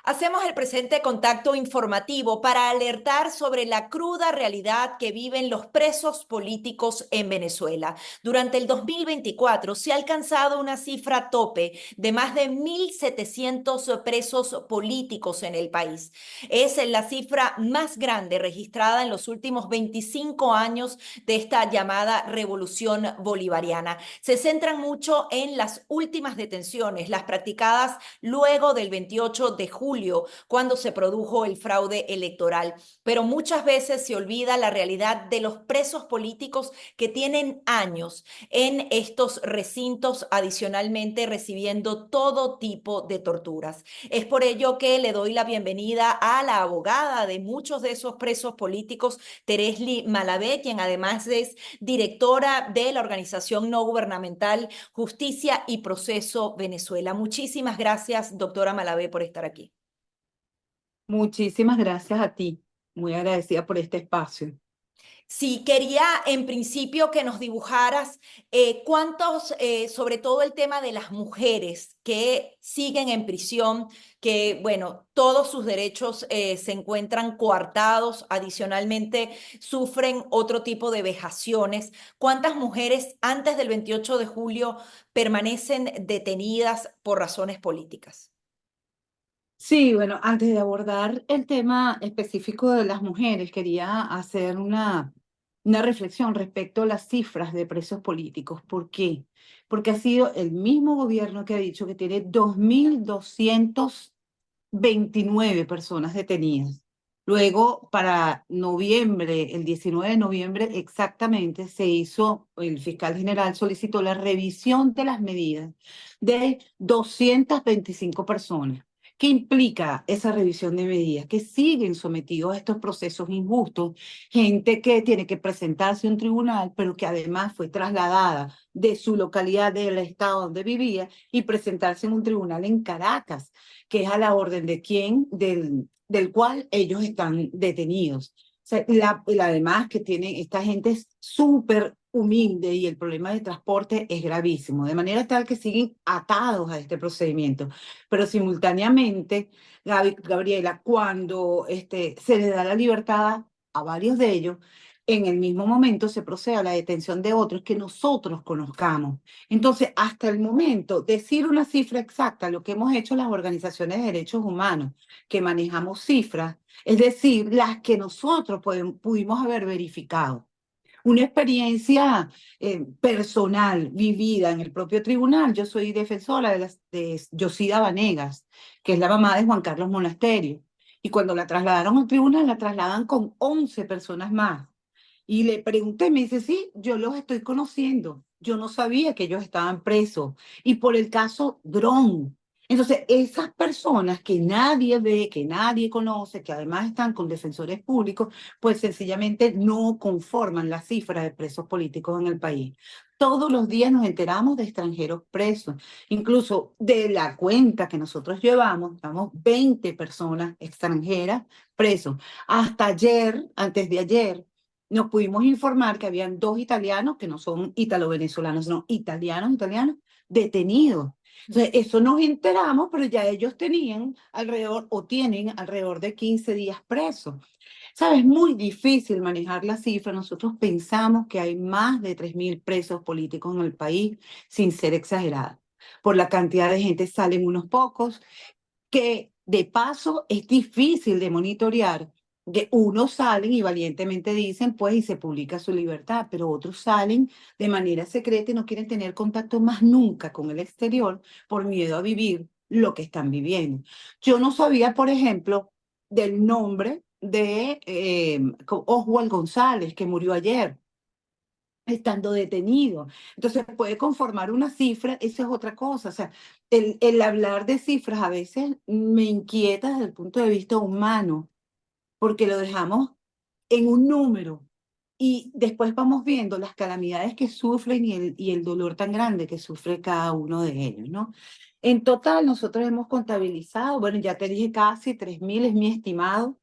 Hacemos el presente contacto informativo para alertar sobre la cruda realidad que viven los presos políticos en Venezuela. Durante el 2024 se ha alcanzado una cifra tope de más de 1.700 presos políticos en el país. Es la cifra más grande registrada en los últimos 25 años de esta llamada revolución bolivariana. Se centran mucho en las últimas detenciones, las practicadas luego del 28 de julio, cuando se produjo el fraude electoral. Pero muchas veces se olvida la realidad de los presos políticos que tienen años en estos recintos, adicionalmente recibiendo todo tipo de torturas. Es por ello que le doy la bienvenida a la abogada de muchos de esos presos políticos, Teresly Malavé, quien además es directora de la organización no gubernamental Justicia y Proceso Venezuela. Muchísimas gracias, doctora Malavé, por estar aquí. Muchísimas gracias a ti, muy agradecida por este espacio. Sí, quería en principio que nos dibujaras cuántos, sobre todo el tema de las mujeres que siguen en prisión, que, bueno, todos sus derechos se encuentran coartados, adicionalmente sufren otro tipo de vejaciones. ¿Cuántas mujeres antes del 28 de julio permanecen detenidas por razones políticas? Sí, bueno, antes de abordar el tema específico de las mujeres, quería hacer una reflexión respecto a las cifras de presos políticos. ¿Por qué? Porque ha sido el mismo gobierno que ha dicho que tiene 2.229 personas detenidas. Luego, para noviembre, el 19 de noviembre exactamente, el fiscal general solicitó la revisión de las medidas de 225 personas. ¿Qué implica esa revisión de medidas? Que siguen sometidos a estos procesos injustos, gente que tiene que presentarse a un tribunal, pero que además fue trasladada de su localidad, del estado donde vivía, y presentarse en un tribunal en Caracas, que es a la orden de quién, del cual ellos están detenidos. O sea, además que tienen, esta gente es súper humilde y el problema de transporte es gravísimo, de manera tal que siguen atados a este procedimiento. Pero simultáneamente, Gabriela, cuando se les da la libertad a varios de ellos, en el mismo momento se procede a la detención de otros que nosotros conozcamos. Entonces, hasta el momento, decir una cifra exacta, lo que hemos hecho las organizaciones de derechos humanos, que manejamos cifras, es decir, las que nosotros pudimos haber verificado. Una experiencia personal, vivida en el propio tribunal. Yo soy defensora de Yosida Vanegas, que es la mamá de Juan Carlos Monasterio. Y cuando la trasladaron al tribunal, la trasladan con 11 personas más. Y le pregunté, me dice, sí, yo los estoy conociendo. Yo no sabía que ellos estaban presos. Y por el caso Dron. Entonces, esas personas que nadie ve, que nadie conoce, que además están con defensores públicos, pues sencillamente no conforman la cifra de presos políticos en el país. Todos los días nos enteramos de extranjeros presos. Incluso de la cuenta que nosotros llevamos, estamos 20 personas extranjeras presos. Hasta ayer, antes de ayer, nos pudimos informar que habían 2 italianos, que no son italo-venezolanos, sino italianos, detenidos. Entonces, eso nos enteramos, pero ya ellos tenían alrededor, o tienen alrededor de 15 días presos. ¿Sabes? Es muy difícil manejar la cifra. Nosotros pensamos que hay más de 3.000 presos políticos en el país, sin ser exagerada. Por la cantidad de gente salen unos pocos, que de paso es difícil de monitorear, que unos salen y valientemente dicen, pues, y se publica su libertad, pero otros salen de manera secreta y no quieren tener contacto más nunca con el exterior por miedo a vivir lo que están viviendo. Yo no sabía, por ejemplo, del nombre de Oswald González, que murió ayer estando detenido. Entonces puede conformar una cifra, esa es otra cosa. O sea, el hablar de cifras a veces me inquieta desde el punto de vista humano, porque lo dejamos en un número y después vamos viendo las calamidades que sufren y el dolor tan grande que sufre cada uno de ellos, ¿no? En total, nosotros hemos contabilizado, bueno, ya te dije casi 3.000 es mi estimado.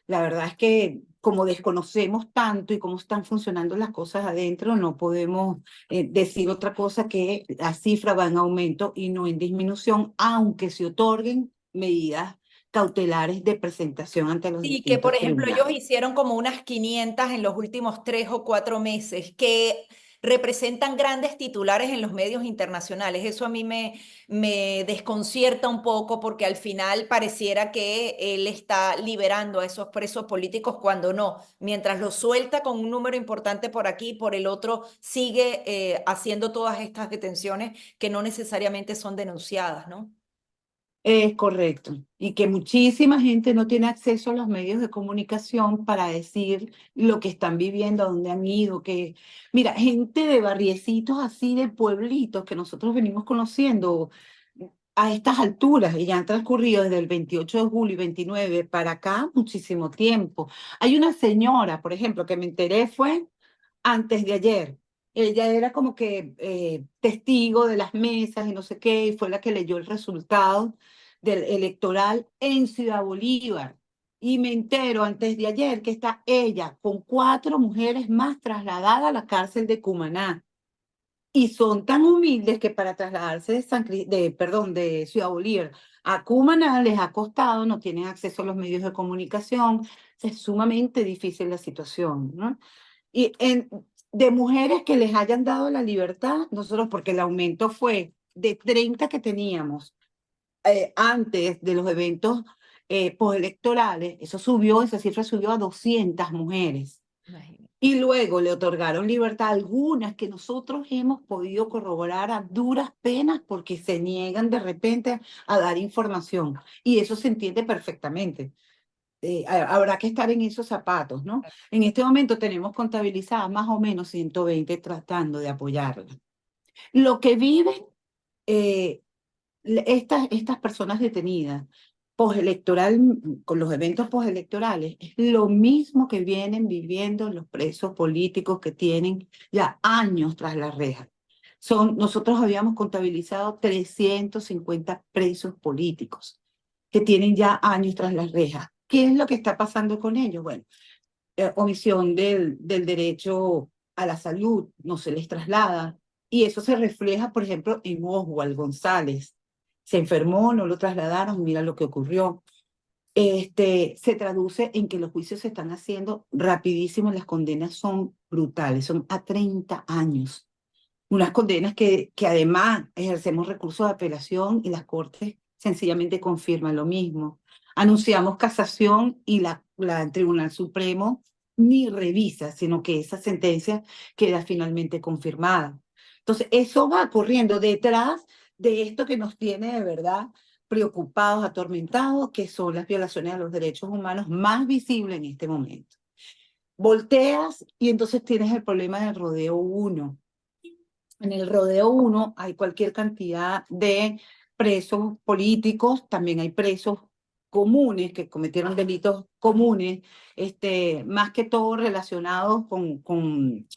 La verdad es que como desconocemos tanto y cómo están funcionando las cosas adentro, no podemos decir otra cosa que la cifra va en aumento y no en disminución, aunque se otorguen medidas cautelares de presentación ante los Sí, que por distintos ejemplo ellos tribunales. hicieron como unas 500 en los últimos 3 o 4 meses, que representan grandes titulares en los medios internacionales. Eso a mí me desconcierta un poco porque al final pareciera que él está liberando a esos presos políticos cuando no. Mientras los suelta con un número importante por aquí, por el otro sigue haciendo todas estas detenciones que no necesariamente son denunciadas, ¿no? Es correcto. Y que muchísima gente no tiene acceso a los medios de comunicación para decir lo que están viviendo, a dónde han ido, que, mira, gente de barriecitos así, de pueblitos que nosotros venimos conociendo a estas alturas y ya han transcurrido desde el 28 de julio y 29 para acá muchísimo tiempo. Hay una señora, por ejemplo, que me enteré fue antes de ayer. Ella era como que testigo de las mesas y no sé qué, y fue la que leyó el resultado del electoral en Ciudad Bolívar. Y me entero antes de ayer que está ella con 4 mujeres más trasladadas a la cárcel de Cumaná. Y son tan humildes que para trasladarse de Ciudad Bolívar a Cumaná les ha costado, no tienen acceso a los medios de comunicación, es sumamente difícil la situación, ¿no? Y de mujeres que les hayan dado la libertad, nosotros, porque el aumento fue de 30 que teníamos antes de los eventos postelectorales, esa cifra subió a 200 mujeres. Imagínate. Y luego le otorgaron libertad a algunas que nosotros hemos podido corroborar a duras penas porque se niegan de repente a dar información. Y eso se entiende perfectamente. Habrá que estar en esos zapatos, ¿no? En este momento tenemos contabilizadas más o menos 120 tratando de apoyarla. Lo que viven eh, estas personas detenidas postelectoral, con los eventos postelectorales, es lo mismo que vienen viviendo los presos políticos que tienen ya años tras las rejas. Nosotros habíamos contabilizado 350 presos políticos que tienen ya años tras las rejas. ¿Qué es lo que está pasando con ellos? Bueno, omisión del derecho a la salud, no se les traslada. Y eso se refleja, por ejemplo, en Oswald González. Se enfermó, no lo trasladaron, mira lo que ocurrió. Se traduce en que los juicios se están haciendo rapidísimo, las condenas son brutales, son a 30 años. Unas condenas que además ejercemos recursos de apelación y las cortes sencillamente confirman lo mismo. Anunciamos casación y el Tribunal Supremo ni revisa, sino que esa sentencia queda finalmente confirmada. Entonces, eso va corriendo detrás de esto que nos tiene de verdad preocupados, atormentados, que son las violaciones a los derechos humanos más visibles en este momento. Volteas y entonces tienes el problema del rodeo uno. En el rodeo uno hay cualquier cantidad de presos políticos, también hay presos comunes que cometieron delitos comunes, más que todo relacionados con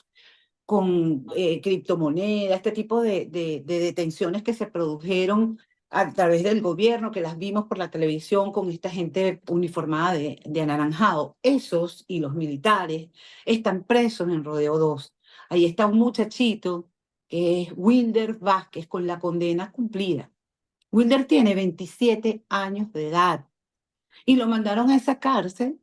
criptomonedas, este tipo de detenciones que se produjeron a través del gobierno, que las vimos por la televisión con esta gente uniformada de anaranjado. Esos y los militares están presos en Rodeo 2. Ahí está un muchachito que es Wilder Vázquez con la condena cumplida. Wilder tiene 27 años de edad y lo mandaron a esa cárcel.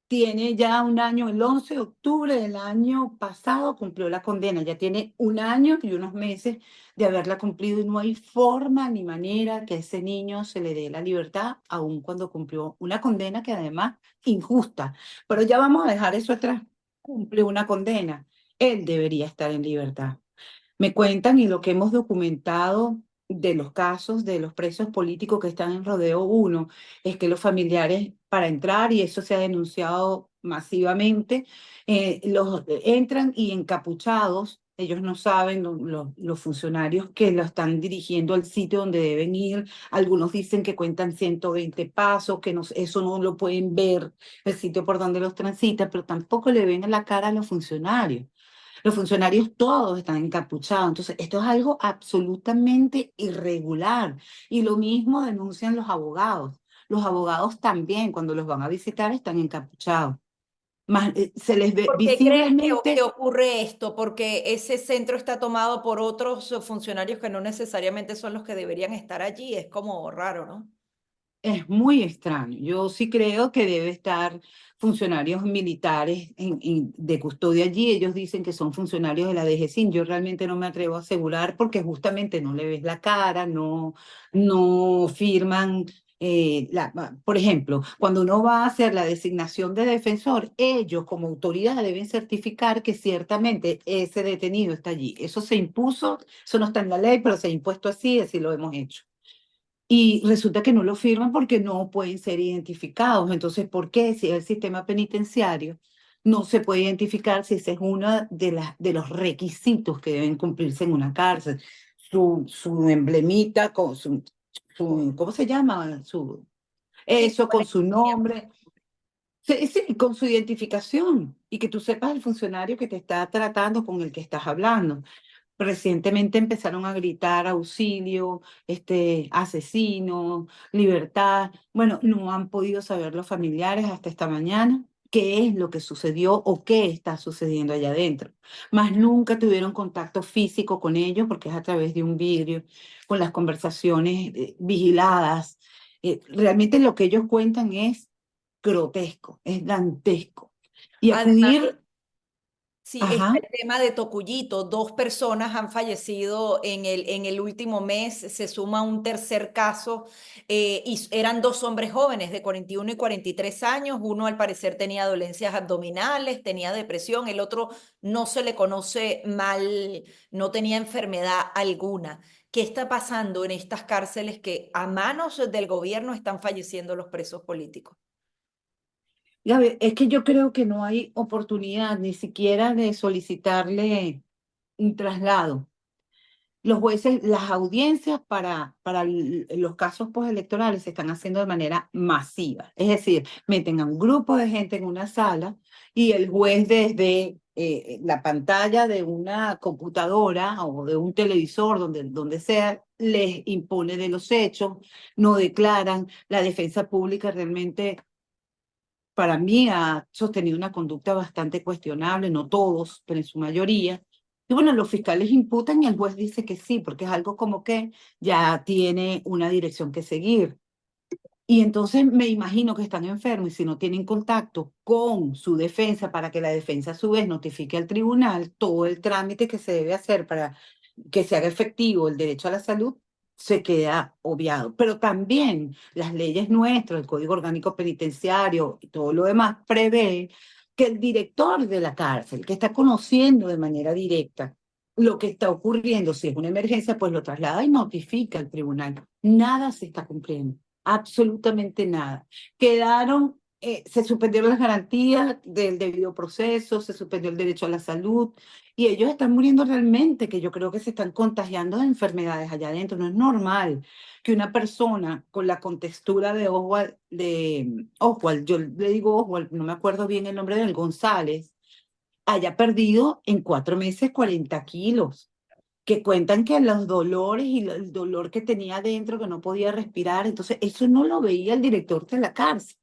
Tiene ya un año, el 11 de octubre del año pasado cumplió la condena, ya tiene un año y unos meses de haberla cumplido y no hay forma ni manera que a ese niño se le dé la libertad, aun cuando cumplió una condena que además injusta. Pero ya vamos a dejar eso atrás, cumplió una condena, él debería estar en libertad. Me cuentan y lo que hemos documentado de los casos de los presos políticos que están en Rodeo uno es que los familiares para entrar, y eso se ha denunciado masivamente, los entran y encapuchados, ellos no saben, los funcionarios que lo están dirigiendo al sitio donde deben ir, algunos dicen que cuentan 120 pasos, que no, eso no lo pueden ver, el sitio por donde los transita, pero tampoco le ven a la cara a los funcionarios. Los funcionarios todos están encapuchados. Entonces, esto es algo absolutamente irregular. Y lo mismo denuncian los abogados. Los abogados también, cuando los van a visitar, están encapuchados. Más, se les ve ¿Por qué crees que visiblemente. ocurre esto? Porque ese centro está tomado por otros funcionarios que no necesariamente son los que deberían estar allí. Es como raro, ¿no? Es muy extraño. Yo sí creo que debe estar funcionarios militares de custodia allí. Ellos dicen que son funcionarios de la DGCIN. Yo realmente no me atrevo a asegurar porque justamente no le ves la cara, no firman. Por ejemplo, cuando uno va a hacer la designación de defensor, ellos como autoridad deben certificar que ciertamente ese detenido está allí. Eso se impuso, eso no está en la ley, pero se ha impuesto así, así lo hemos hecho. Y resulta que no lo firman porque no pueden ser identificados. Entonces, ¿por qué? Si es el sistema penitenciario, no se puede identificar si ese es uno de los requisitos que deben cumplirse en una cárcel. Su emblemita con ¿cómo se llama? Sí, Eso, ¿cuál con es su el tiempo? nombre. Sí, sí, con su identificación y que tú sepas el funcionario que te está tratando, con el que estás hablando. Recientemente empezaron a gritar auxilio, asesino, libertad. Bueno, no han podido saber los familiares hasta esta mañana qué es lo que sucedió o qué está sucediendo allá adentro. Más nunca tuvieron contacto físico con ellos porque es a través de un vidrio, con las conversaciones vigiladas. Realmente lo que ellos cuentan es grotesco, es dantesco. Y Además, acudir, sí, está ajá. el tema de Tocuyito. 2 personas han fallecido en el último mes. Se suma un tercer caso. Eran 2 hombres jóvenes de 41 y 43 años. Uno al parecer tenía dolencias abdominales, tenía depresión. El otro no se le conoce mal, no tenía enfermedad alguna. ¿Qué está pasando en estas cárceles que a manos del gobierno están falleciendo los presos políticos? Gaby, es que yo creo que no hay oportunidad ni siquiera de solicitarle un traslado. Los jueces, las audiencias para los casos postelectorales se están haciendo de manera masiva. Es decir, meten a un grupo de gente en una sala y el juez desde la pantalla de una computadora o de un televisor, donde sea, les impone de los hechos, no declaran. La defensa pública realmente para mí ha sostenido una conducta bastante cuestionable, no todos, pero en su mayoría. Y bueno, los fiscales imputan y el juez dice que sí, porque es algo como que ya tiene una dirección que seguir. Y entonces me imagino que están enfermos y si no tienen contacto con su defensa para que la defensa a su vez notifique al tribunal todo el trámite que se debe hacer para que se haga efectivo el derecho a la salud, se queda obviado. Pero también las leyes nuestras, el Código Orgánico Penitenciario y todo lo demás prevé que el director de la cárcel, que está conociendo de manera directa lo que está ocurriendo, si es una emergencia, pues lo traslada y notifica al tribunal. Nada se está cumpliendo. Absolutamente nada. Se suspendieron las garantías del debido proceso, se suspendió el derecho a la salud y ellos están muriendo realmente, que yo creo que se están contagiando de enfermedades allá adentro. No es normal que una persona con la contextura de Oswald, yo le digo Oswald, no me acuerdo bien el nombre del González, haya perdido en 4 meses 40 kilos que cuentan que los dolores y el dolor que tenía adentro, que no podía respirar, entonces eso no lo veía el director de la cárcel,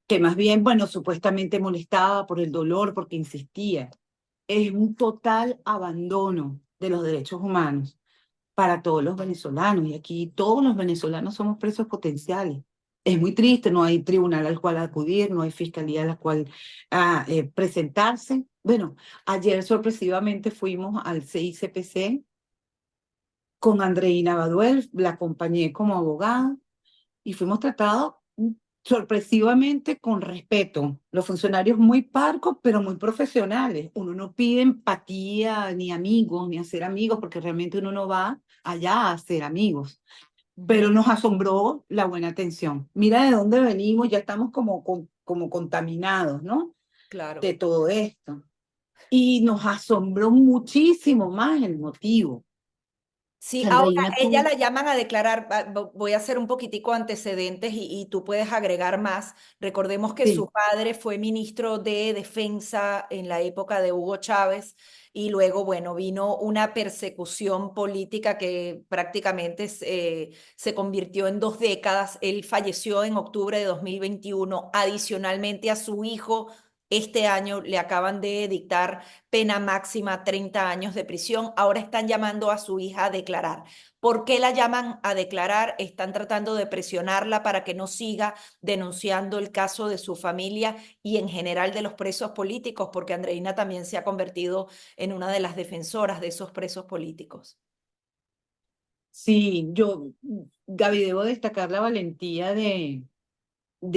que más bien, bueno, supuestamente molestaba por el dolor, porque insistía. Es un total abandono de los derechos humanos para todos los venezolanos, y aquí todos los venezolanos somos presos potenciales. Es muy triste, no hay tribunal al cual acudir, no hay fiscalía a la cual presentarse. Bueno, ayer sorpresivamente fuimos al CICPC con Andreina Baduel, la acompañé como abogada y fuimos tratados sorpresivamente con respeto. Los funcionarios muy parcos, pero muy profesionales. Uno no pide empatía ni amigos, ni hacer amigos, porque realmente uno no va allá a hacer amigos. Pero Ujú. nos asombró la buena atención. Mira de dónde venimos, ya estamos como contaminados, ¿no? Claro. De todo esto. Y nos asombró muchísimo más el motivo. Sí, ahora Andreina, ella tú, la llaman a declarar. Voy a hacer un poquitico antecedentes y tú puedes agregar más. Recordemos que su sí. padre fue ministro de Defensa en la época de Hugo Chávez y luego, bueno, vino una persecución política que prácticamente se convirtió en 2 décadas. Él falleció en octubre de 2021. Adicionalmente a su hijo, este año le acaban de dictar pena máxima 30 años de prisión. Ahora están llamando a su hija a declarar. ¿Por qué la llaman a declarar? ¿Están tratando de presionarla para que no siga denunciando el caso de su familia y en general de los presos políticos? Porque Andreina también se ha convertido en una de las defensoras de esos presos políticos. Sí, Gaby, debo destacar la valentía de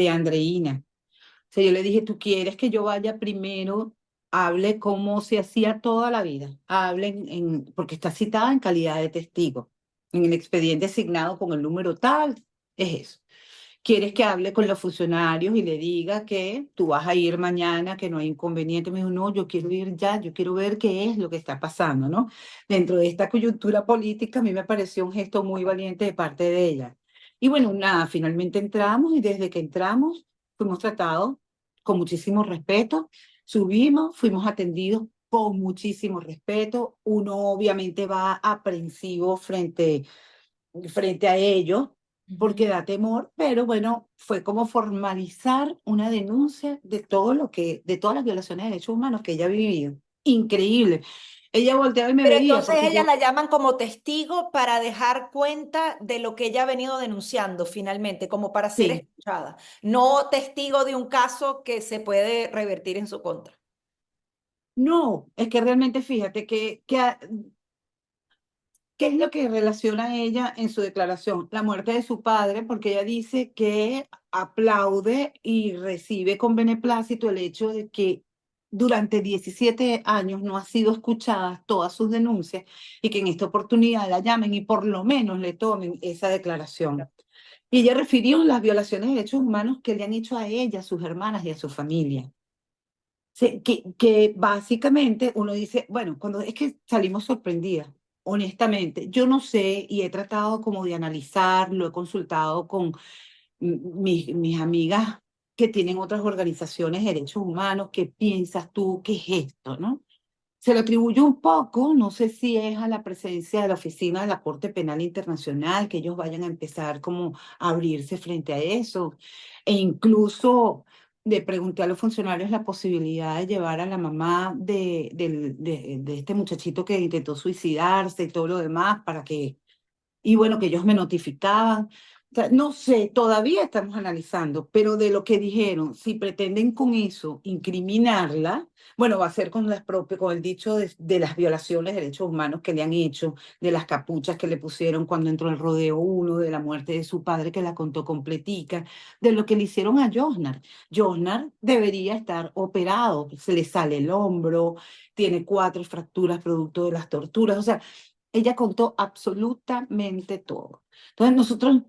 Andreina. O sea, yo le dije, ¿tú quieres que yo vaya primero, hable como se hacía toda la vida? Hable porque está citada en calidad de testigo, en el expediente asignado con el número tal, es eso. ¿Quieres que hable con los funcionarios y le diga que tú vas a ir mañana, que no hay inconveniente? Me dijo, no, yo quiero ir ya, yo quiero ver qué es lo que está pasando, ¿no? Dentro de esta coyuntura política, a mí me pareció un gesto muy valiente de parte de ella. Y bueno, nada, finalmente entramos y desde que entramos fuimos tratados con muchísimo respeto, subimos, fuimos atendidos con muchísimo respeto. Uno obviamente va aprensivo frente a ello, porque Ujú. da temor, pero bueno, fue como formalizar una denuncia de de todas las violaciones de derechos humanos que ella ha vivido. Increíble. Ella volteaba y me Pero veía, entonces porque ella yo, la llaman como testigo para dejar cuenta de lo que ella ha venido denunciando finalmente, como para ser sí, escuchada, no testigo de un caso que se puede revertir en su contra. no, es que realmente fíjate ¿qué es lo que relaciona ella en su declaración? La muerte de su padre, porque ella dice que aplaude y recibe con beneplácito el hecho de que durante 17 años no ha sido escuchada todas sus denuncias y que en esta oportunidad la llamen y por lo menos le tomen esa declaración. Y ella refirió las violaciones de derechos humanos que le han hecho a ella, a sus hermanas y a su familia. Que básicamente uno dice, bueno, cuando es que salimos sorprendidas, honestamente, yo no sé y he tratado como de analizar, lo he consultado con mis amigas que tienen otras organizaciones de derechos humanos, ¿qué piensas tú? ¿Qué es esto, no? Se lo atribuyo un poco, no sé si es a la presencia de la oficina de la Corte Penal Internacional, que ellos vayan a empezar como a abrirse frente a eso. E incluso le pregunté a los funcionarios la posibilidad de llevar a la mamá de este muchachito que intentó suicidarse y todo lo demás para que y bueno, que ellos me notificaban. O sea, no sé, todavía estamos analizando, pero de lo que dijeron, si pretenden con eso incriminarla, bueno, va a ser con con el dicho de las violaciones de derechos humanos que le han hecho, de las capuchas que le pusieron cuando entró el rodeo uno, de la muerte de su padre que la contó completica, de lo que le hicieron a Josnar. Josnar debería estar operado, se le sale el hombro, tiene 4 fracturas producto de las torturas, o sea, ella contó absolutamente todo. Entonces nosotros,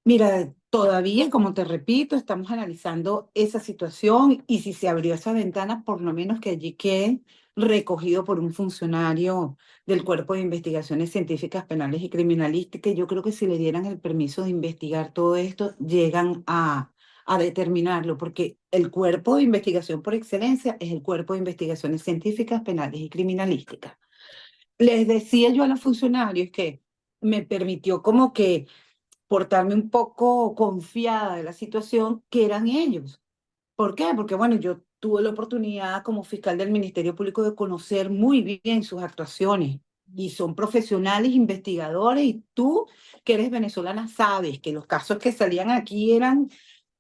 mira, todavía, como te repito, estamos analizando esa situación y si se abrió esa ventana, por lo menos que allí quede recogido por un funcionario del Cuerpo de Investigaciones Científicas Penales y Criminalísticas. Yo creo que si le dieran el permiso de investigar todo esto, llegan a determinarlo, porque el Cuerpo de Investigación por excelencia es el Cuerpo de Investigaciones Científicas Penales y Criminalísticas. Les decía yo a los funcionarios que me permitió como que portarme un poco confiada de la situación, que eran ellos. ¿Por qué? Porque bueno, yo tuve la oportunidad como fiscal del Ministerio Público de conocer muy bien sus actuaciones y son profesionales, investigadores y tú que eres venezolana sabes que los casos que salían aquí eran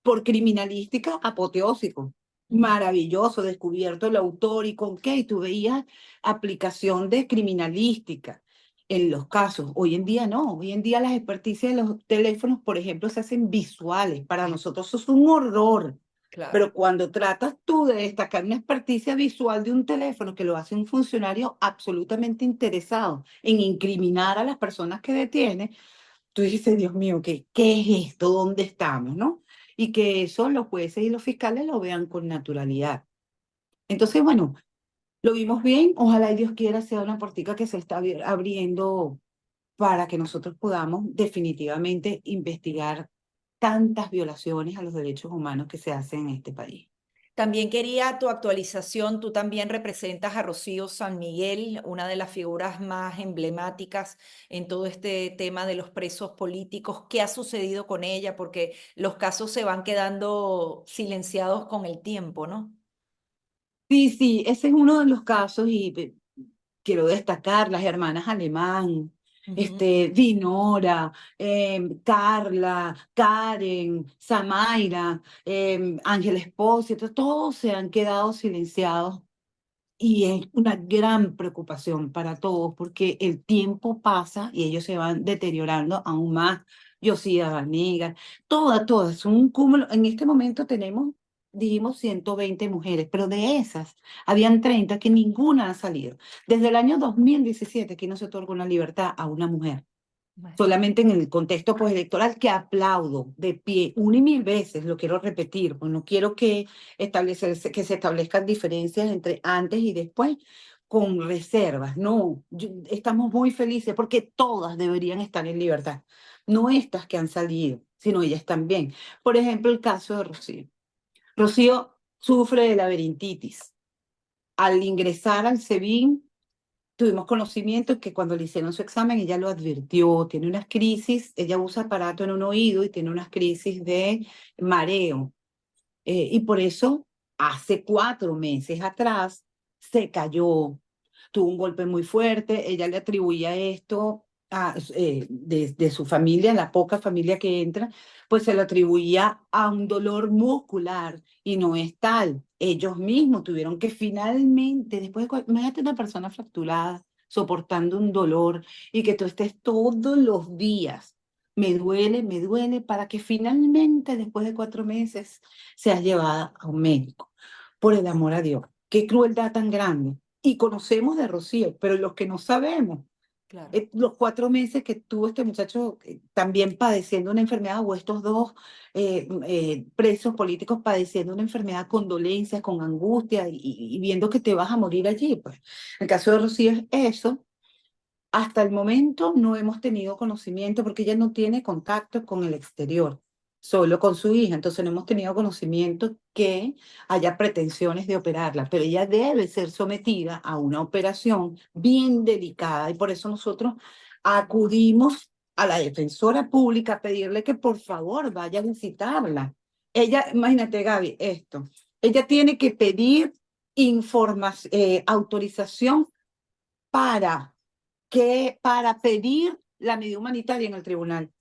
por criminalística apoteósico. Maravilloso, descubierto el autor y con qué, y tú veías aplicación de criminalística en los casos. Hoy en día no, hoy en día las experticias de los teléfonos, por ejemplo, se hacen visuales. Para nosotros eso es un horror. Claro. Pero cuando tratas tú de destacar una experticia visual de un teléfono que lo hace un funcionario absolutamente interesado en incriminar a las personas que detiene, tú dices, Dios mío, ¿qué es esto? ¿Dónde estamos? ¿No? Y que eso los jueces y los fiscales lo vean con naturalidad. Entonces, bueno, lo vimos bien. Ojalá y Dios quiera sea una puertica que se está abriendo para que nosotros podamos definitivamente investigar tantas violaciones a los derechos humanos que se hacen en este país. También quería tu actualización. Tú también representas a Rocío San Miguel, una de las figuras más emblemáticas en todo este tema de los presos políticos. ¿Qué ha sucedido con ella? Porque los casos se van quedando silenciados con el tiempo, ¿no? Sí, sí, ese es uno de los casos y quiero destacar las hermanas Alemán. Ujú. Dinora, Carla, Karen, Samaira, Ángel Espósito, todos se han quedado silenciados y es una gran preocupación para todos porque el tiempo pasa y ellos se van deteriorando aún más. Yosía Vanegas, todas, son un cúmulo. En este momento tenemos, dijimos, 120 mujeres, pero de esas habían 30 que ninguna ha salido. Desde el año 2017 que no se otorga una libertad a una mujer Imagínate. solamente en el contexto postelectoral que aplaudo de pie una y mil veces, lo quiero repetir, pues no quiero que se establezcan diferencias entre antes y después con reservas, no, estamos muy felices porque todas deberían estar en libertad, no estas que han salido, sino ellas también. Por ejemplo, el caso de Rocío. Rocío sufre de laberintitis. Al ingresar al SEBIN, tuvimos conocimiento que cuando le hicieron su examen, ella lo advirtió, tiene unas crisis, ella usa aparato en un oído y tiene unas crisis de mareo. Y por eso, hace 4 meses atrás, se cayó, tuvo un golpe muy fuerte, ella le atribuía esto de su familia, la poca familia que entra, pues se lo atribuía a un dolor muscular y no es tal. Ellos mismos tuvieron que finalmente, imagínate una persona fracturada, soportando un dolor y que tú estés todos los días. Me duele, para que finalmente, después de 4 meses, seas llevada a un médico. Por el amor a Dios. Qué crueldad tan grande. Y conocemos de Rocío, pero los que no sabemos, Claro. los 4 meses que tuvo este muchacho también padeciendo una enfermedad, o estos dos presos políticos padeciendo una enfermedad con dolencias, con angustia y viendo que te vas a morir allí. Pues el caso de Rocío es eso. Hasta el momento no hemos tenido conocimiento porque ella no tiene contacto con el exterior, solo con su hija. Entonces no hemos tenido conocimiento que haya pretensiones de operarla, pero ella debe ser sometida a una operación bien delicada y por eso nosotros acudimos a la defensora pública a pedirle que por favor vaya a visitarla. Ella, imagínate, Gaby, esto, ella tiene que pedir autorización para para pedir la medida humanitaria en el tribunal.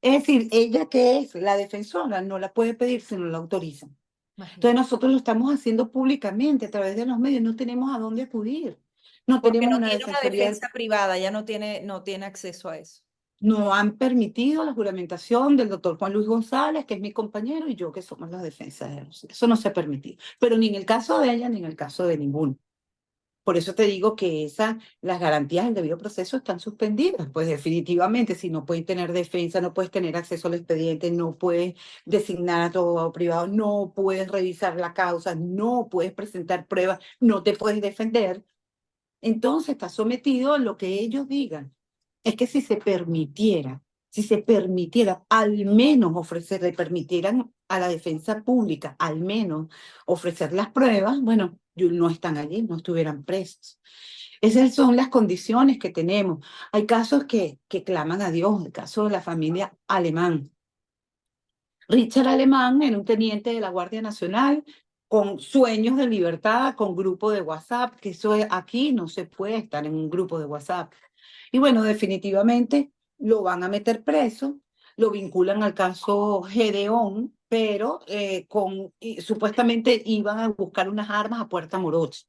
Es decir, ella que es la defensora no la puede pedir si no la autorizan. Entonces Imagínate. nosotros lo estamos haciendo públicamente a través de los medios, no tenemos a dónde acudir. No Porque tenemos no una tiene una defensoría, defensa privada, ya no tiene acceso a eso. no han permitido la juramentación del doctor Juan Luis González, que es mi compañero, y yo que somos las defensas de Rosy. Eso no se ha permitido, pero ni en el caso de ella ni en el caso de ninguno. Por eso te digo que las garantías del debido proceso están suspendidas. Pues definitivamente, si no puedes tener defensa, no puedes tener acceso al expediente, no puedes designar a tu abogado privado, no puedes revisar la causa, no puedes presentar pruebas, no te puedes defender, entonces está sometido a lo que ellos digan. Es que si se permitiera al menos ofrecerle, permitieran a la defensa pública al menos ofrecer las pruebas, bueno, no están allí, no estuvieran presos. Esas son las condiciones que tenemos. Hay casos que claman a Dios, el caso de la familia Alemán. Richard Alemán era un teniente de la Guardia Nacional con sueños de libertad, con grupo de WhatsApp, que aquí no se puede estar en un grupo de WhatsApp. Y bueno, definitivamente lo van a meter preso, lo vinculan al caso Gedeón, pero supuestamente iban a buscar unas armas a Puerta Morocho.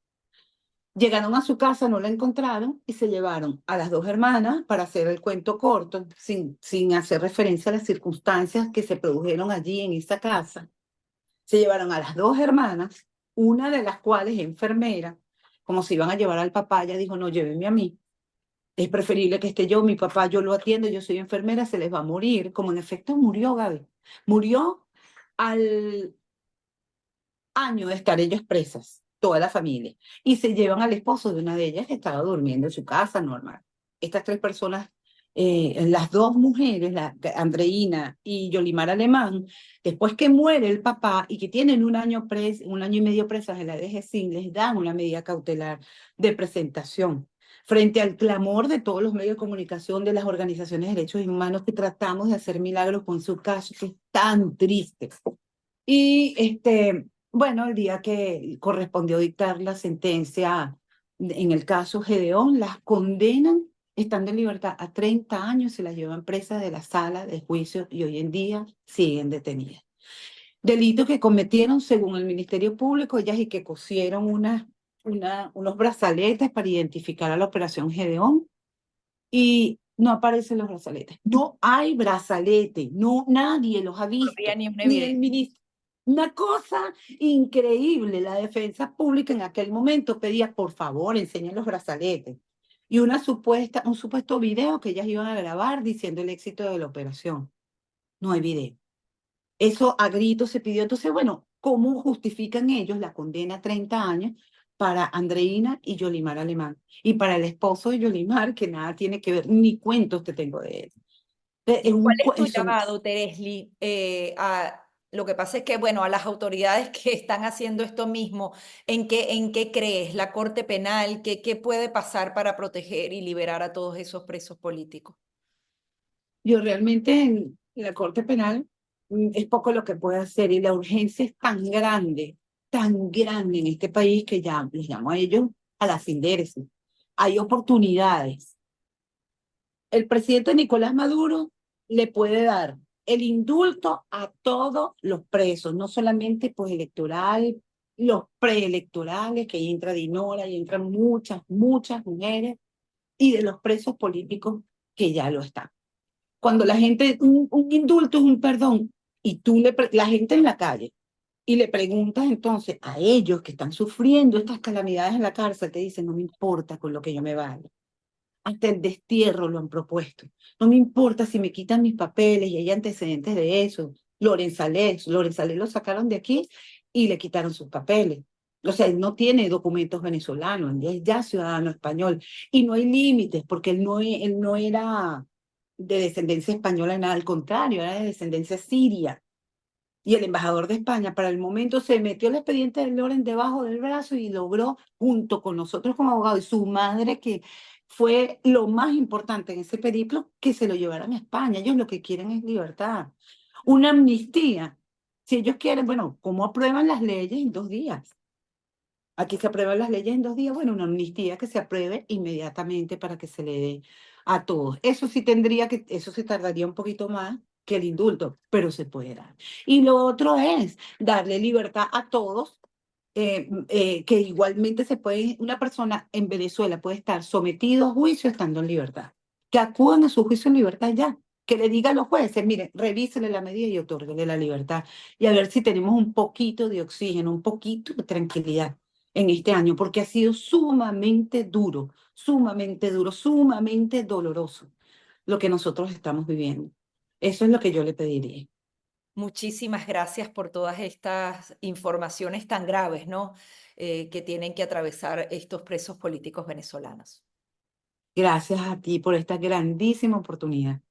Llegaron a su casa, no la encontraron y se llevaron a las dos hermanas para hacer el cuento corto, sin hacer referencia a las circunstancias que se produjeron allí en esa casa. Se llevaron a las dos hermanas, una de las cuales es enfermera, como se iban a llevar al papá, ella dijo, no, llévenme a mí. Es preferible que esté yo, mi papá, yo lo atiendo, yo soy enfermera, se les va a morir. Como en efecto murió Gaby. Murió al año de estar ellas presas, toda la familia, y se llevan al esposo de una de ellas que estaba durmiendo en su casa normal. Estas tres personas, las dos mujeres, Andreina y Yolimar Alemán, después que muere el papá y que tienen un año y medio presas en la DGCIN, les dan una medida cautelar de presentación frente al clamor de todos los medios de comunicación, de las organizaciones de derechos humanos que tratamos de hacer milagros con su caso, que es tan triste. Y bueno, el día que correspondió dictar la sentencia en el caso Gedeón, las condenan estando en libertad a 30 años, se las llevan presas de la sala de juicio y hoy en día siguen detenidas. Delitos que cometieron, según el Ministerio Público, ellas y que cosieron unos brazaletes para identificar a la Operación Gedeón y no aparecen los brazaletes. No hay brazaletes, no, nadie los ha No había visto, ni una ni el evidencia. ministro. Una cosa increíble, la defensa pública en aquel momento pedía, por favor, enseñen los brazaletes. Y un supuesto video que ellas iban a grabar diciendo el éxito de la operación. No hay video. Eso a gritos se pidió. Entonces, bueno, ¿cómo justifican ellos la condena a 30 años para Andreina y Yolimar Alemán? Y para el esposo de Yolimar, que nada tiene que ver, ni cuentos te tengo de él. Es ¿Y cuál un, es tu eso, llamado, Teresli? Lo que pasa es que, bueno, a las autoridades que están haciendo esto mismo, en qué crees? ¿La Corte Penal? ¿Qué puede pasar para proteger y liberar a todos esos presos políticos? yo realmente en la Corte Penal es poco lo que puede hacer y la urgencia es tan grande en este país que ya les llamo a ellos a la sindéresis. Hay oportunidades. El presidente Nicolás Maduro le puede dar el indulto a todos los presos, no solamente pues electoral, los preelectorales, que ahí entra Dinora y entran muchas mujeres, y de los presos políticos que ya lo están. Cuando la gente, un indulto es un perdón, y la gente en la calle, y le preguntas entonces a ellos que están sufriendo estas calamidades en la cárcel, te dicen, no me importa con lo que yo me vaya. Hasta el destierro lo han propuesto. No me importa si me quitan mis papeles y hay antecedentes de eso. Loren Salé lo sacaron de aquí y le quitaron sus papeles. O sea, él no tiene documentos venezolanos, él es ya ciudadano español. Y no hay límites, porque él no era de descendencia española, nada, al contrario, era de descendencia siria. Y el embajador de España para el momento se metió el expediente de Loren debajo del brazo y logró, junto con nosotros como abogados y su madre, que fue lo más importante en ese periplo, que se lo llevaran a España. Ellos lo que quieren es libertad. Una amnistía. Si ellos quieren, bueno, ¿cómo aprueban las leyes en 2 días? Aquí se aprueban las leyes en 2 días. Bueno, una amnistía que se apruebe inmediatamente para que se le dé a todos. Eso sí tardaría un poquito más que el indulto, pero se puede dar. Y lo otro es darle libertad a todos, que igualmente una persona en Venezuela puede estar sometido a juicio estando en libertad. Que acudan a su juicio en libertad ya. Que le diga a los jueces, mire, revísele la medida y otórguele la libertad. Y a ver si tenemos un poquito de oxígeno, un poquito de tranquilidad en este año, porque ha sido sumamente duro, sumamente doloroso lo que nosotros estamos viviendo. Eso es lo que yo le pediría. Muchísimas gracias por todas estas informaciones tan graves, ¿no? Que tienen que atravesar estos presos políticos venezolanos. Gracias a ti por esta grandísima oportunidad. Un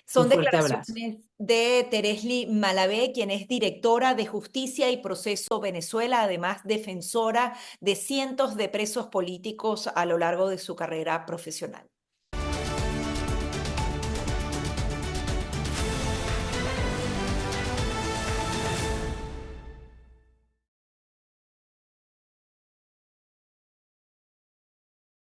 Son fuerte abrazo. declaraciones de Teresli Malabé, quien es directora de Justicia y Proceso Venezuela, además defensora de cientos de presos políticos a lo largo de su carrera profesional.